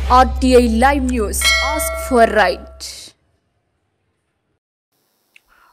RTI Live News. Ask for right.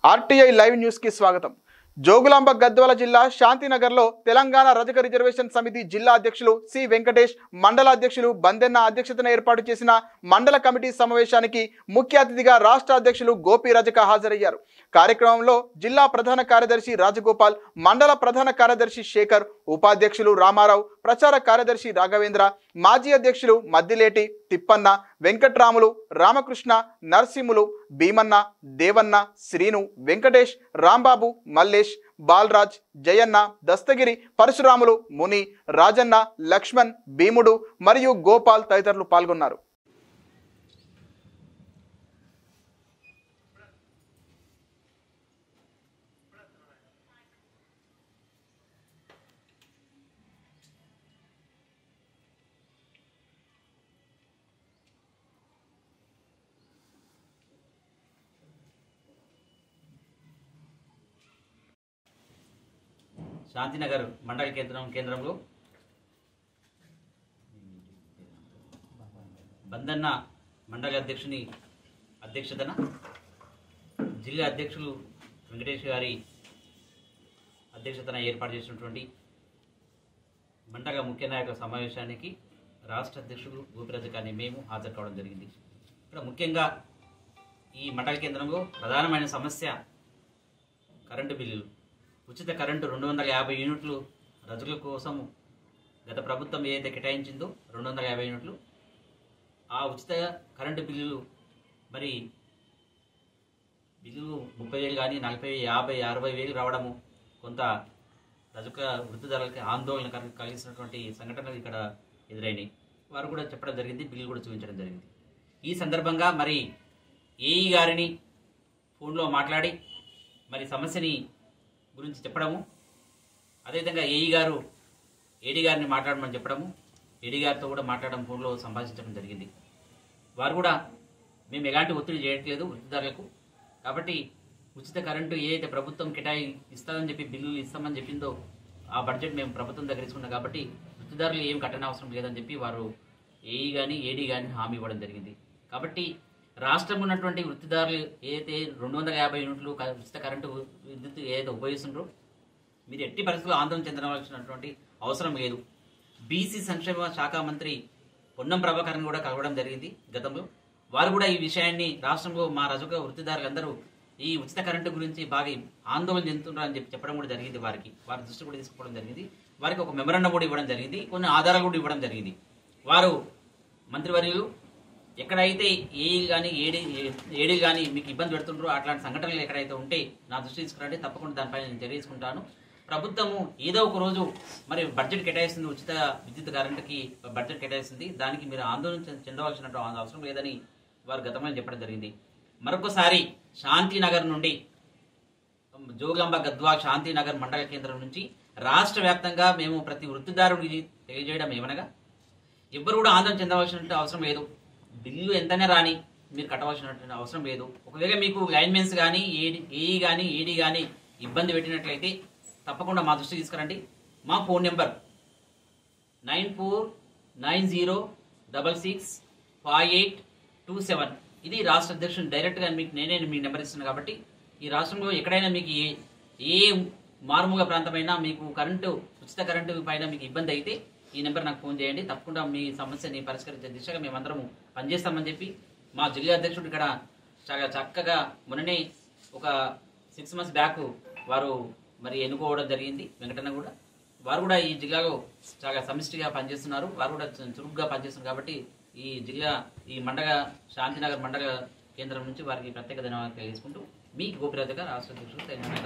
RTI Live News की स्वागतम. జోగులాంబ గద్వాల జిల్లా శాంతినగర్లో తెలంగాణ రజక రిజర్వేషన్ సమితి జిల్లా అధ్యక్షులు సి వెంకటేష్, మండల అధ్యక్షులు బందెన్న అధ్యక్షతన ఏర్పాటు చేసిన మండల కమిటీ సమావేశానికి ముఖ్య అతిథిగా రాష్ట్ర అధ్యక్షులు గోపి రజక హాజరయ్యారు. కార్యక్రమంలో జిల్లా ప్రధాన కార్యదర్శి రాజగోపాల్, మండల ప్రధాన కార్యదర్శి శేఖర్, ఉపాధ్యక్షులు రామారావు, ప్రచార కార్యదర్శి రాఘవేంద్ర, మాజీ అధ్యక్షులు మద్దిలేటి, తిప్పన్న, వెంకట్రాములు, రామకృష్ణ, నర్సింహులు, భీమన్న, దేవన్న, శ్రీను, వెంకటేష్, రాంబాబు, మల్లేష్, బాలరాజ్, జయన్న, దస్తగిరి, పరశురాములు, ముని, రాజన్న, లక్ష్మణ్, భీముడు మరియు గోపాల్ తదితరులు పాల్గొన్నారు. శాంతినగర్ మండల కేంద్రంలో బందన్న మండల అధ్యక్షుని అధ్యక్షతన జిల్లా అధ్యక్షులు వెంకటేష్ గారి అధ్యక్షతన ఏర్పాటు చేసినటువంటి మండల ముఖ్య నాయకుల సమావేశానికి రాష్ట్ర అధ్యక్షులు గోపిరాజు గారిని మేము హాజరు కావడం జరిగింది. ఇక్కడ ముఖ్యంగా ఈ మండల కేంద్రంలో ప్రధానమైన సమస్య కరెంటు బిల్లులు. ఉచిత కరెంటు 250 యూనిట్లు రజకుల కోసం గత ప్రభుత్వం ఏదైతే కేటాయించిందో 250 యూనిట్లు, ఆ ఉచిత కరెంటు బిల్లులు మరి బిల్లులు 30,000 కానీ 40,000, 50,000, 60,000 రావడము కొంత రజక వృత్తిదారులకి ఆందోళన కలిగిస్తున్నటువంటి సంఘటనలు ఇక్కడ ఎదురైనాయి. వారు కూడా చెప్పడం జరిగింది, బిల్లు కూడా చూపించడం జరిగింది. ఈ సందర్భంగా మరి ఏఈ గారిని ఫోన్లో మాట్లాడి మరి సమస్యని గురించి చెప్పడము, అదేవిధంగా ఏడీ గారిని మాట్లాడమని చెప్పడము, ఏడీ గారితో కూడా మాట్లాడడం, ఫోన్లో సంభాషించడం జరిగింది. వారు కూడా మేము ఎలాంటి ఒత్తిడి చేయట్లేదు వృత్తిదారులకు, కాబట్టి ఉచిత కరెంటు ఏదైతే ప్రభుత్వం ఇస్తామని చెప్పి బిల్లులు ఇస్తామని చెప్పిందో ఆ బడ్జెట్ మేము ప్రభుత్వం దగ్గర తీసుకున్నాం కాబట్టి వృత్తిదారులు ఏం కట్టన అవసరం లేదని చెప్పి వారు ఏఈ కానీ ఏడీ కానీ హామీ ఇవ్వడం జరిగింది. కాబట్టి రాష్ట్రంలో ఉన్నటువంటి వృత్తిదారులు ఏదైతే 250 యూనిట్లు ఉచిత కరెంటు విద్యుత్ ఏదైతే ఉపయోగిస్తున్నారో మీరు ఎట్టి పరిస్థితుల్లో ఆందోళన చెందవలసినటువంటి అవసరం లేదు. బీసీ సంక్షేమ శాఖ మంత్రి పొన్నం ప్రభాకర్ని కూడా కలవడం జరిగింది గతంలో. వారు కూడా ఈ విషయాన్ని రాష్ట్రంలో మా రజక వృత్తిదారులందరూ ఈ ఉచిత కరెంటు గురించి బాగా ఆందోళన చెందుతున్నారు అని చెప్పడం కూడా జరిగింది. వారి దృష్టి కూడా తీసుకుపోవడం జరిగింది. వారికి ఒక మెమరాండం కూడా ఇవ్వడం జరిగింది, కొన్ని ఆధారాలు కూడా ఇవ్వడం జరిగింది. వారు మంత్రివర్యులు ఎక్కడైతే ఏఈ కానీ ఏడీ కానీ మీకు ఇబ్బంది పెడుతుంటారో అట్లాంటి సంఘటనలు ఎక్కడైతే ఉంటే నా దృష్టి తీసుకురండి, తప్పకుండా దానిపైన నేను చర్య తీసుకుంటాను. ప్రభుత్వము ఏదో ఒక రోజు మరి బడ్జెట్ కేటాయిస్తుంది, ఉచిత విద్యుత్ కరెంటుకి బడ్జెట్ కేటాయిస్తుంది, దానికి మీరు ఆందోళన చెందవలసిన అవసరం లేదని వారు గతంలో చెప్పడం జరిగింది. మరొకసారి శాంతినగర్ నుండి జోగులాంబ గద్వాల శాంతినగర్ మండల కేంద్రం నుంచి రాష్ట్ర వ్యాప్తంగా మేము ప్రతి వృత్తిదారుడికి తెలియజేయడం ఏమనగా ఎవ్వరు కూడా ఆందోళన చెందవలసిన అవసరం లేదు. బిల్లు ఎంతనే రాని మీరు కట్టవలసిన అవసరం లేదు. ఒకవేళ మీకు లైన్మెన్స్ కానీ ఏఈ కానీ ఏడీ కానీ ఇబ్బంది పెట్టినట్లయితే తప్పకుండా మా దృష్టి తీసుకురండి. మా ఫోన్ నెంబర్ 9490665827. ఇది రాష్ట్ర అధ్యక్షుడు డైరెక్ట్గా నేనే మీకు నెంబర్ ఇస్తున్నాను. కాబట్టి ఈ రాష్ట్రంలో ఎక్కడైనా మీకు ఏ మారుమూల ప్రాంతమైనా మీకు ఉచిత కరెంటు పైన మీకు ఇబ్బంది అయితే ఈ నెంబర్ నాకు ఫోన్ చేయండి, తప్పకుండా మీ సమస్యని పరిష్కరించే దిశగా మేమందరము పనిచేస్తామని చెప్పి మా జిల్లా అధ్యక్షుడు ఇక్కడ చాలా చక్కగా మొన్ననే ఒక 6 months బ్యాక్ వారు మరి ఎన్నుకోవడం జరిగింది. వెంకటన్న కూడా వారు కూడా ఈ జిల్లాలో చాలా సమిష్టిగా పనిచేస్తున్నారు, వారు కూడా చురుగ్గా పనిచేస్తున్నారు. కాబట్టి ఈ మండల శాంతినగర్ మండల కేంద్రం నుంచి వారికి ప్రత్యేక ధన్యవాదాలు తెలియజేసుకుంటూ మీ గోపిరాజు గారు రాష్ట్ర అధ్యక్షుడు తెలంగాణ.